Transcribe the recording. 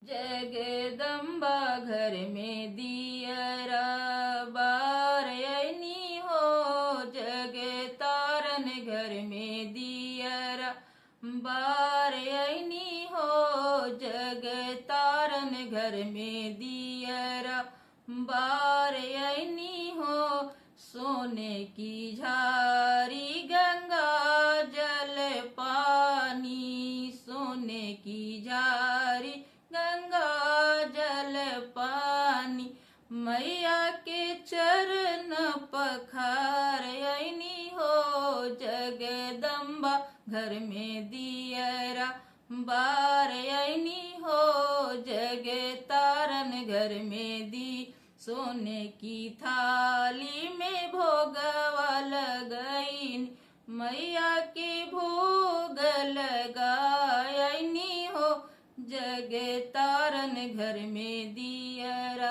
जगदम्बा घर में दियरा बार अइनी हो, जग तारन घर में दियरा बार अइनी हो, जग तारन घर में दियरा बार अइनी हो। सोने की झारी गंगा जल पानी, सोने की झारी गंगा जल पानी, मैया के चरण पखार अइनी हो, जगदम्बा घर में दियरा बार अइनी हो, जग तारन घर में दी सोने की थाली में भोगवा लगईन, मैया के भोग लगायनी हो, जग तारन घर में दियरा